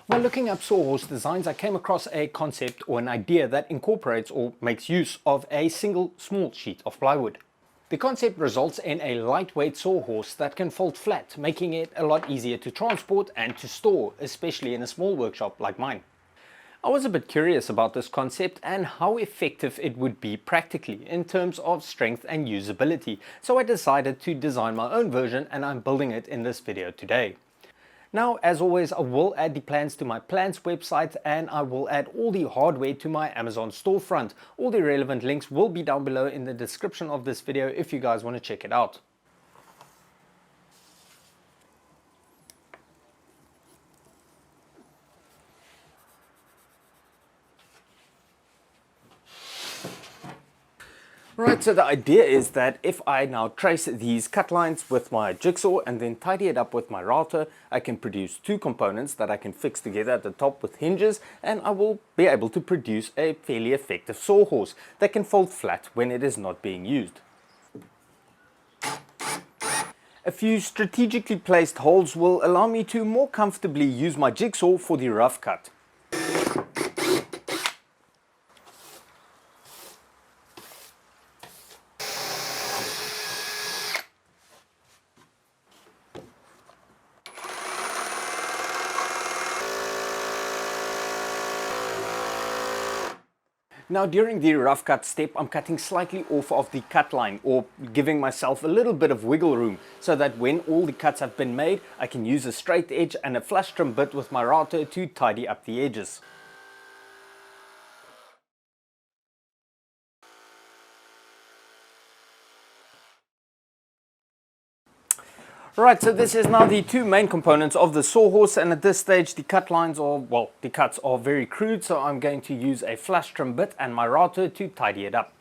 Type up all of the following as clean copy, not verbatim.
While looking up sawhorse designs, I came across a concept or an idea that incorporates or makes use of a single small sheet of plywood. The concept results in a lightweight sawhorse that can fold flat, making it a lot easier to transport and to store, especially in a small workshop like mine. I was a bit curious about this concept and how effective it would be practically in terms of strength and usability, so I decided to design my own version and I'm building it in this video today. Now, as always, I will add the plans to my plans website and I will add all the hardware to my Amazon storefront. All the relevant links will be down below in the description of this video if you guys want to check it out. Right, so the idea is that if I now trace these cut lines with my jigsaw and then tidy it up with my router, I can produce two components that I can fix together at the top with hinges, and I will be able to produce a fairly effective sawhorse that can fold flat when it is not being used. A few strategically placed holes will allow me to more comfortably use my jigsaw for the rough cut. Now during the rough cut step, I'm cutting slightly off of the cut line or giving myself a little bit of wiggle room so that when all the cuts have been made, I can use a straight edge and a flush trim bit with my router to tidy up the edges. Right, so this is now the two main components of the sawhorse, and at this stage the cut lines are, well, the cuts are very crude, so I'm going to use a flush trim bit and my router to tidy it up.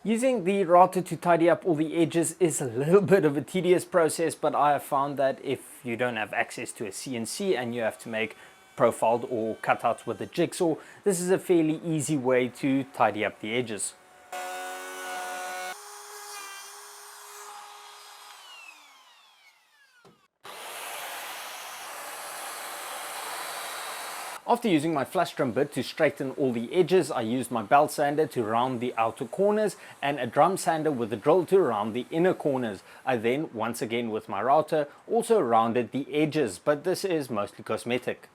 Using the router to tidy up all the edges is a little bit of a tedious process, but I have found that if you don't have access to a CNC and you have to make profiled or cutouts with a jigsaw, this is a fairly easy way to tidy up the edges. After using my flush trim bit to straighten all the edges, I used my belt sander to round the outer corners and a drum sander with a drill to round the inner corners. I then, once again with my router, also rounded the edges, but this is mostly cosmetic.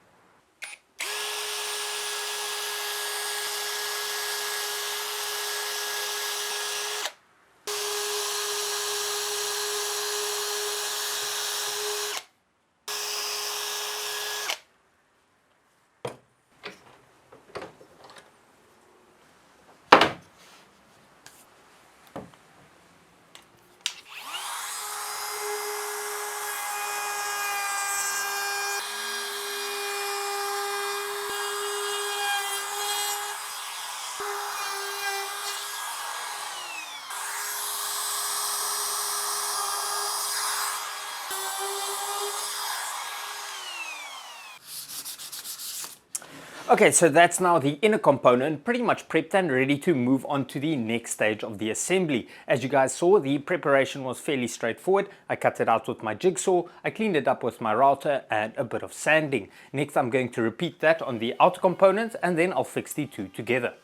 Okay, so that's now the inner component pretty much prepped and ready to move on to the next stage of the assembly. As you guys saw, the preparation was fairly straightforward. I cut it out with my jigsaw, I cleaned it up with my router and a bit of sanding. Next I'm going to repeat that on the outer component and then I'll fix the two together.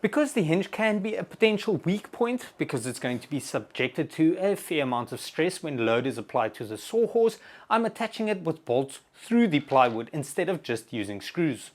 Because the hinge can be a potential weak point, because it's going to be subjected to a fair amount of stress when load is applied to the sawhorse, I'm attaching it with bolts through the plywood instead of just using screws.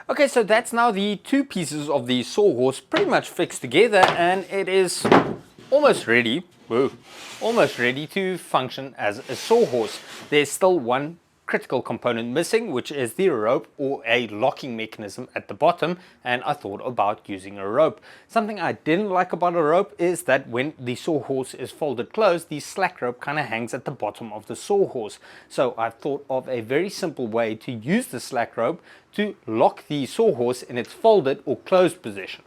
Okay, so that's now the two pieces of the sawhorse pretty much fixed together, and it is almost ready, almost ready to function as a sawhorse. There's still one critical component missing, which is the rope or a locking mechanism at the bottom, and I thought about using a rope. Something I didn't like about a rope is that when the sawhorse is folded closed, the slack rope kind of hangs at the bottom of the sawhorse. So I thought of a very simple way to use the slack rope to lock the sawhorse in its folded or closed position.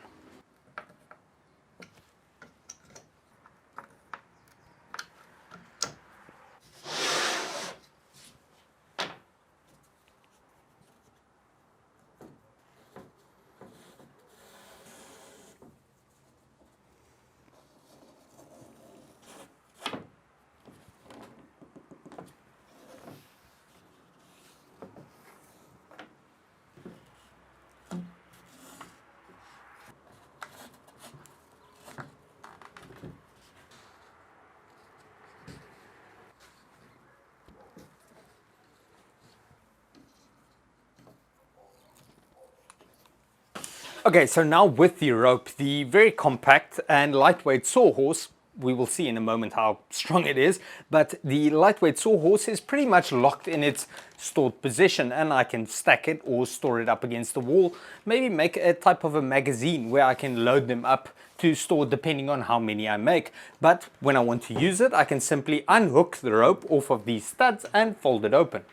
Okay, so now with the rope, the very compact and lightweight sawhorse, we will see in a moment how strong it is, but the lightweight sawhorse is pretty much locked in its stored position, and I can stack it or store it up against the wall, maybe make a type of a magazine where I can load them up to store depending on how many I make. But when I want to use it, I can simply unhook the rope off of these studs and fold it open.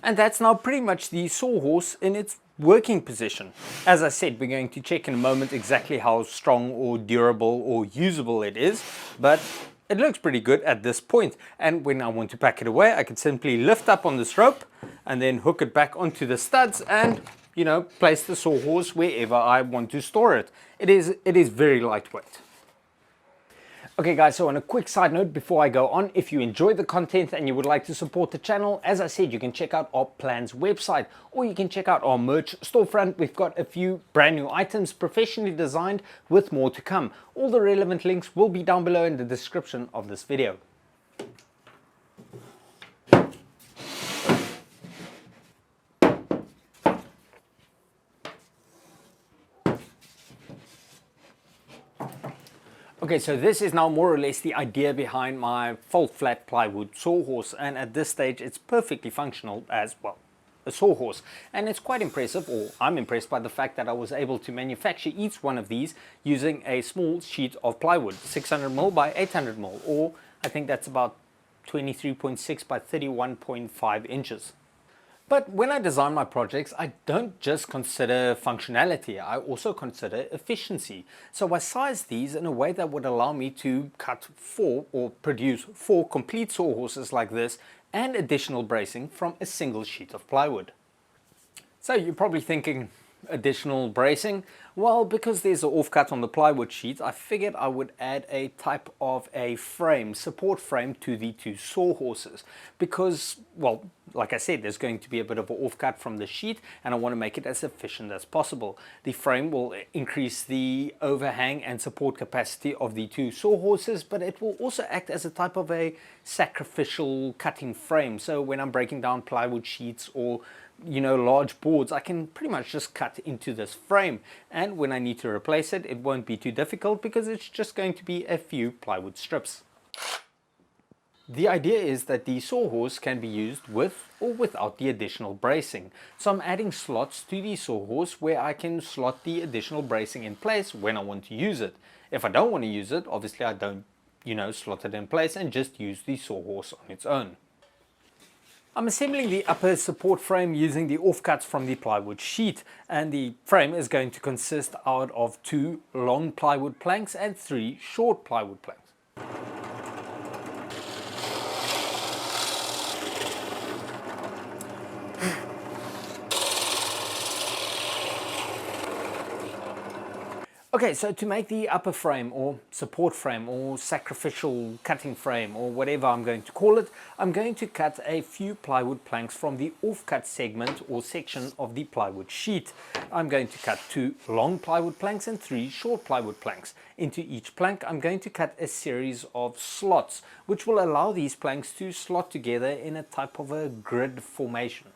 And that's now pretty much the sawhorse in its working position. As I said, we're going to check in a moment exactly how strong or durable or usable it is, but it looks pretty good at this point. And when I want to pack it away, I can simply lift up on this rope and then hook it back onto the studs and, you know, place the sawhorse wherever I want to store it. It is very lightweight. Okay guys, so on a quick side note before I go on, if you enjoyed the content and you would like to support the channel, as I said, you can check out our plans website, or you can check out our merch storefront. We've got a few brand new items professionally designed with more to come. All the relevant links will be down below in the description of this video. Okay, so this is now more or less the idea behind my fold flat plywood sawhorse, and at this stage it's perfectly functional as, well, a sawhorse. And it's quite impressive, or I'm impressed by the fact that I was able to manufacture each one of these using a small sheet of plywood, 600mm by 800mm, or I think that's about 23.6 by 31.5 inches. But when I design my projects, I don't just consider functionality, I also consider efficiency. So I size these in a way that would allow me to cut 4 or produce 4 complete sawhorses like this and additional bracing from a single sheet of plywood. So you're probably thinking, additional bracing? Well, because there's an offcut on the plywood sheet, I figured I would add a type of a frame, support frame to the two sawhorses, because, well, like I said, there's going to be a bit of an offcut from the sheet and I want to make it as efficient as possible. The frame will increase the overhang and support capacity of the two sawhorses, but it will also act as a type of a sacrificial cutting frame. So when I'm breaking down plywood sheets or, you know, large boards, I can pretty much just cut into this frame, and when I need to replace it, it won't be too difficult because it's just going to be a few plywood strips. The idea is that the sawhorse can be used with or without the additional bracing. So I'm adding slots to the sawhorse where I can slot the additional bracing in place when I want to use it. If I don't want to use it, obviously I don't slot it in place and just use the sawhorse on its own. I'm assembling the upper support frame using the offcuts from the plywood sheet, and the frame is going to consist out of 2 long plywood planks and 3 short plywood planks. Okay, so to make the upper frame or support frame or sacrificial cutting frame or whatever I'm going to call it, I'm going to cut a few plywood planks from the offcut segment or section of the plywood sheet. I'm going to cut 2 long plywood planks and 3 short plywood planks. Into each plank I'm going to cut a series of slots, which will allow these planks to slot together in a type of a grid formation.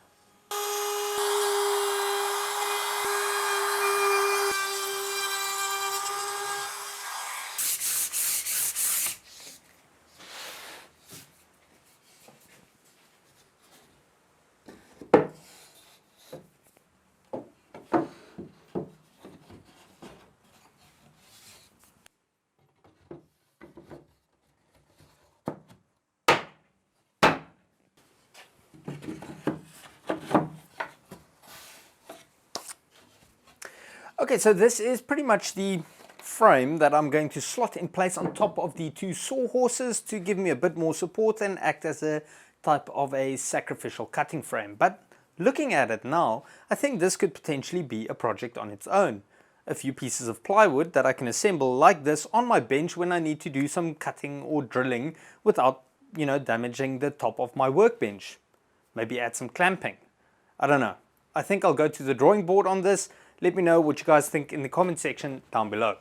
Okay, so this is pretty much the frame that I'm going to slot in place on top of the 2 sawhorses to give me a bit more support and act as a type of a sacrificial cutting frame. But looking at it now, I think this could potentially be a project on its own. A few pieces of plywood that I can assemble like this on my bench when I need to do some cutting or drilling without, damaging the top of my workbench. Maybe add some clamping. I don't know. I think I'll go to the drawing board on this. Let me know what you guys think in the comment section down below.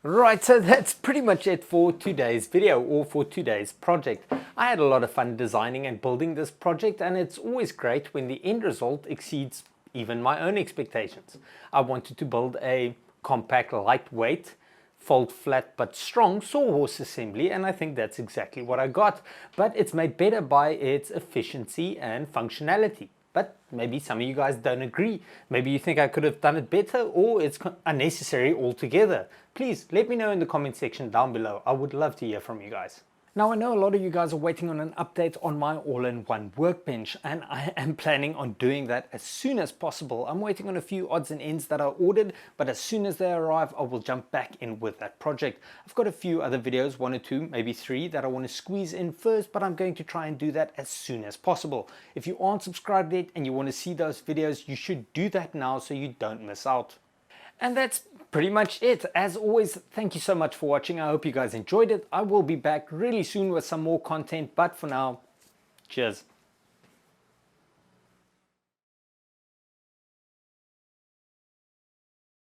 Right, so that's pretty much it for today's video or for today's project. I had a lot of fun designing and building this project, and it's always great when the end result exceeds even my own expectations. I wanted to build a compact, lightweight, fold flat but strong sawhorse assembly, and I think that's exactly what I got. But it's made better by its efficiency and functionality. But maybe some of you guys don't agree. Maybe you think I could have done it better, or it's unnecessary altogether. Please let me know in the comment section down below. I would love to hear from you guys. Now, I know a lot of you guys are waiting on an update on my all-in-one workbench, and I am planning on doing that as soon as possible. I'm waiting on a few odds and ends that are ordered, but as soon as they arrive, I will jump back in with that project. I've got a few other videos, 1 or 2, maybe 3, that I want to squeeze in first, but I'm going to try and do that as soon as possible. If you aren't subscribed yet and you want to see those videos, you should do that now so you don't miss out. And that's pretty much it. As always, thank you so much for watching. I hope you guys enjoyed it. I will be back really soon with some more content, but for now, cheers.